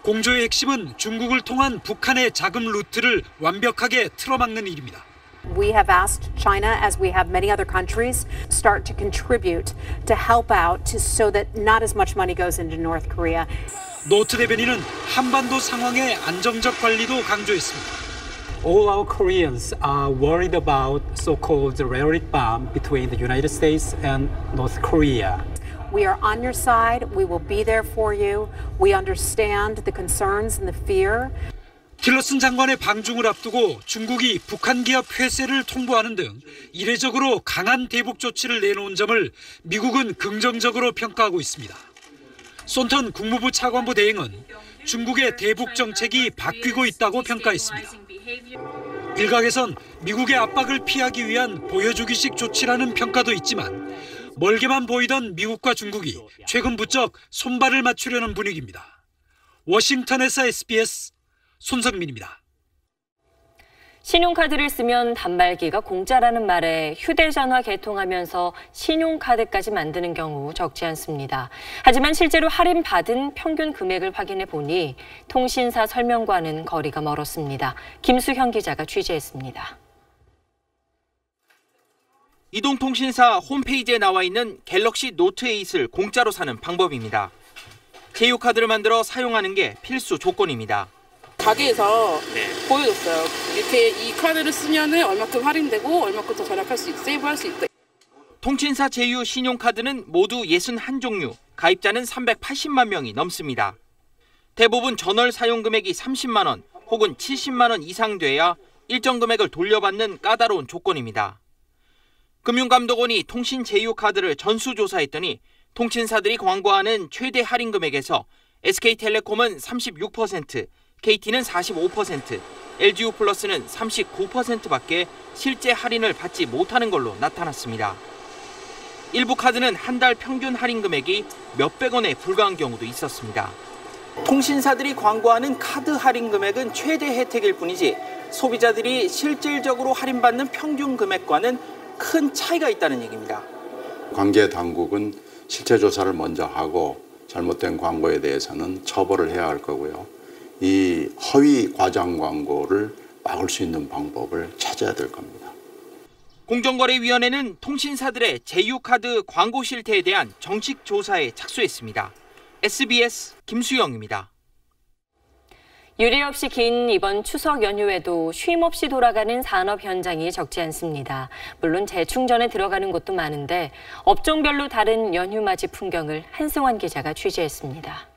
공조의 핵심은 중국을 통한 북한의 자금 루트를 완벽하게 틀어막는 일입니다. We have asked China, as we have many other countries, start to contribute to help out so that not as much money goes into North Korea. 노트 대변인은 한반도 상황의 안정적 관리도 강조했습니다. All our Koreans are worried about so-called rhetoric bomb between the United States and North Korea. We are on your side. We will be there for you. We understand the concerns and the fear. 틸러슨 장관의 방중을 앞두고 중국이 북한 기업 회세를 통보하는 등 이례적으로 강한 대북 조치를 내놓은 점을 미국은 긍정적으로 평가하고 있습니다. 손턴 국무부 차관보 대행은 중국의 대북 정책이 바뀌고 있다고 평가했습니다. 일각에선 미국의 압박을 피하기 위한 보여주기식 조치라는 평가도 있지만 멀게만 보이던 미국과 중국이 최근 부쩍 손발을 맞추려는 분위기입니다. 워싱턴에서 SBS 손성민입니다. 신용카드를 쓰면 단말기가 공짜라는 말에 휴대전화 개통하면서 신용카드까지 만드는 경우 적지 않습니다. 하지만 실제로 할인받은 평균 금액을 확인해 보니 통신사 설명과는 거리가 멀었습니다. 김수형 기자가 취재했습니다. 이동통신사 홈페이지에 나와 있는 갤럭시 노트 8을 공짜로 사는 방법입니다. 제휴카드를 만들어 사용하는 게 필수 조건입니다. 가게에서 보여줬어요. 이렇게 이 카드를 쓰면은 얼마큼 할인되고 얼마큼 더 절약할 수 있다, 세이브할 수 있다. 통신사 제휴 신용카드는 모두 61종류, 가입자는 380만 명이 넘습니다. 대부분 전월 사용 금액이 30만 원 혹은 70만 원 이상 돼야 일정 금액을 돌려받는 까다로운 조건입니다. 금융감독원이 통신 제휴 카드를 전수조사했더니 통신사들이 광고하는 최대 할인 금액에서 SK텔레콤은 36%, KT는 45%, LGU+는 39%밖에 실제 할인을 받지 못하는 걸로 나타났습니다. 일부 카드는 한 달 평균 할인 금액이 몇백 원에 불과한 경우도 있었습니다. 통신사들이 광고하는 카드 할인 금액은 최대 혜택일 뿐이지 소비자들이 실질적으로 할인받는 평균 금액과는 큰 차이가 있다는 얘기입니다. 관계 당국은 실태 조사를 먼저 하고 잘못된 광고에 대해서는 처벌을 해야 할 거고요. 이 허위 과장 광고를 막을 수 있는 방법을 찾아야 될 겁니다. 공정거래위원회는 통신사들의 제휴카드 광고 실태에 대한 정식 조사에 착수했습니다. SBS 김수영입니다. 유례 없이 긴 이번 추석 연휴에도 쉼 없이 돌아가는 산업 현장이 적지 않습니다. 물론 재충전에 들어가는 곳도 많은데 업종별로 다른 연휴 맞이 풍경을 한승환 기자가 취재했습니다.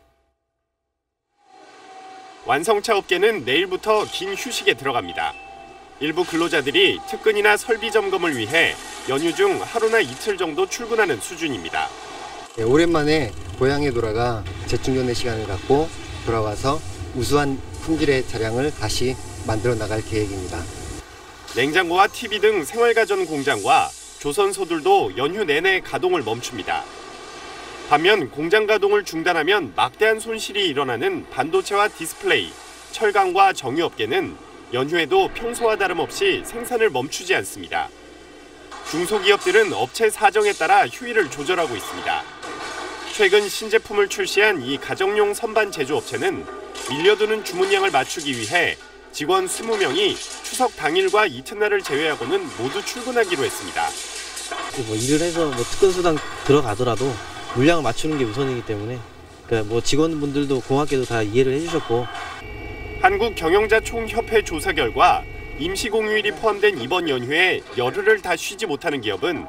완성차 업계는 내일부터 긴 휴식에 들어갑니다. 일부 근로자들이 특근이나 설비 점검을 위해 연휴 중 하루나 이틀 정도 출근하는 수준입니다. 네, 오랜만에 고향에 돌아가 재충전의 시간을 갖고 돌아와서 우수한 품질의 차량을 다시 만들어 나갈 계획입니다. 냉장고와 TV 등 생활가전 공장과 조선소들도 연휴 내내 가동을 멈춥니다. 반면 공장 가동을 중단하면 막대한 손실이 일어나는 반도체와 디스플레이, 철강과 정유업계는 연휴에도 평소와 다름없이 생산을 멈추지 않습니다. 중소기업들은 업체 사정에 따라 휴일을 조절하고 있습니다. 최근 신제품을 출시한 이 가정용 선반 제조업체는 밀려드는 주문량을 맞추기 위해 직원 20명이 추석 당일과 이튿날을 제외하고는 모두 출근하기로 했습니다. 일을 해서 특근 수당 들어가더라도 물량을 맞추는 게 우선이기 때문에 직원분들도 고맙게도 다 이해를 해주셨고. 한국경영자총협회 조사 결과 임시공휴일이 포함된 이번 연휴에 열흘을 다 쉬지 못하는 기업은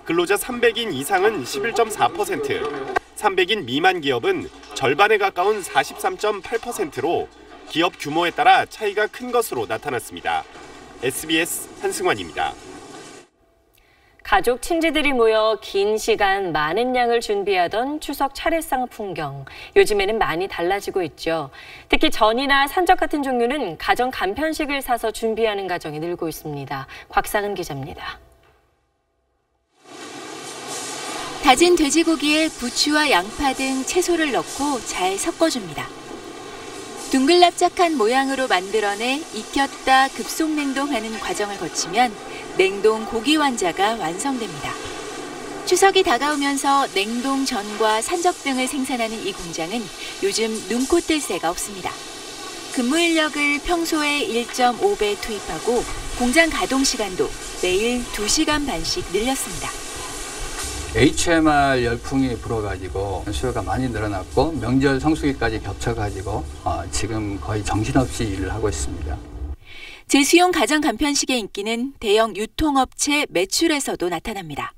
근로자 300인 이상은 11.4%, 300인 미만 기업은 절반에 가까운 43.8%로 기업 규모에 따라 차이가 큰 것으로 나타났습니다. SBS 한승환입니다. 가족, 친지들이 모여 긴 시간 많은 양을 준비하던 추석 차례상 풍경. 요즘에는 많이 달라지고 있죠. 특히 전이나 산적 같은 종류는 가정 간편식을 사서 준비하는 가정이 늘고 있습니다. 곽상은 기자입니다. 다진 돼지고기에 부추와 양파 등 채소를 넣고 잘 섞어줍니다. 둥글납작한 모양으로 만들어내 익혔다 급속냉동하는 과정을 거치면 냉동 고기 완자가 완성됩니다. 추석이 다가오면서 냉동 전과 산적 등을 생산하는 이 공장은 요즘 눈코 뜰 새가 없습니다. 근무 인력을 평소의 1.5배 투입하고 공장 가동 시간도 매일 2시간 반씩 늘렸습니다. HMR 열풍이 불어가지고 수요가 많이 늘어났고 명절 성수기까지 겹쳐가지고 지금 거의 정신없이 일을 하고 있습니다. 재수용 가정 간편식의 인기는 대형 유통업체 매출에서도 나타납니다.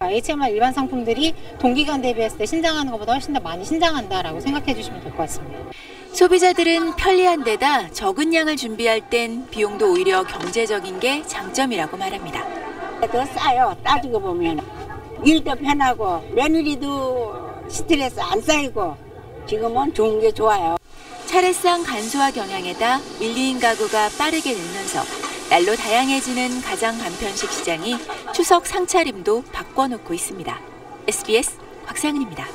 HMR 일반 상품들이 동기간 대비했을 때 신장하는 것보다 훨씬 더 많이 신장한다라고 생각해 주시면 될 것 같습니다. 소비자들은 편리한 데다 적은 양을 준비할 땐 비용도 오히려 경제적인 게 장점이라고 말합니다. 더 싸요. 따지고 보면. 일도 편하고 며느리도 스트레스 안 쌓이고 지금은 좋은 게 좋아요. 차례상 간소화 경향에다 1, 2인 가구가 빠르게 늘면서 날로 다양해지는 가정 간편식 시장이 추석 상차림도 바꿔놓고 있습니다. SBS 곽상은입니다.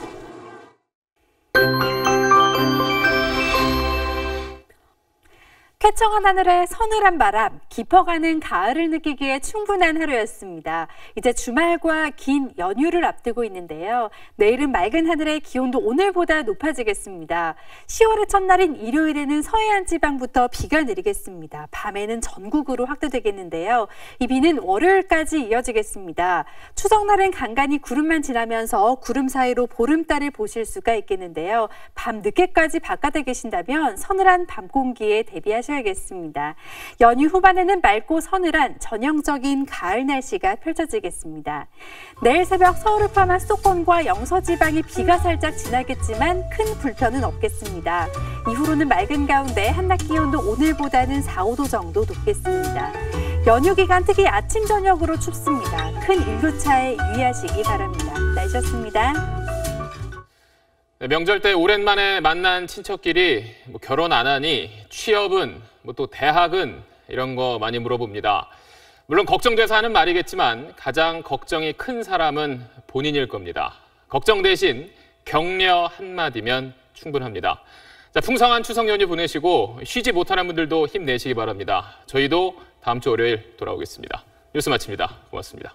쾌청한 하늘에 서늘한 바람, 깊어가는 가을을 느끼기에 충분한 하루였습니다. 이제 주말과 긴 연휴를 앞두고 있는데요. 내일은 맑은 하늘에 기온도 오늘보다 높아지겠습니다. 10월의 첫날인 일요일에는 서해안 지방부터 비가 내리겠습니다. 밤에는 전국으로 확대되겠는데요. 이 비는 월요일까지 이어지겠습니다. 추석날은 간간히 구름만 지나면서 구름 사이로 보름달을 보실 수가 있겠는데요. 밤 늦게까지 바깥에 계신다면 서늘한 밤 공기에 대비하셔야겠습니다. 연휴 후반에는 맑고 서늘한 전형적인 가을 날씨가 펼쳐지겠습니다. 내일 새벽 서울을 포함한 수도권과 영서지방에 비가 살짝 지나겠지만 큰 불편은 없겠습니다. 이후로는 맑은 가운데 한낮 기온도 오늘보다는 4, 5도 정도 높겠습니다. 연휴 기간 특히 아침, 저녁으로 춥습니다. 큰 일교차에 유의하시기 바랍니다. 날씨였습니다. 명절 때 오랜만에 만난 친척끼리 결혼 안 하니, 취업은, 또 대학은 이런 거 많이 물어봅니다. 물론 걱정돼서 하는 말이겠지만 가장 걱정이 큰 사람은 본인일 겁니다. 걱정 대신 격려 한마디면 충분합니다. 자, 풍성한 추석 연휴 보내시고 쉬지 못하는 분들도 힘내시기 바랍니다. 저희도 다음 주 월요일 돌아오겠습니다. 뉴스 마칩니다. 고맙습니다.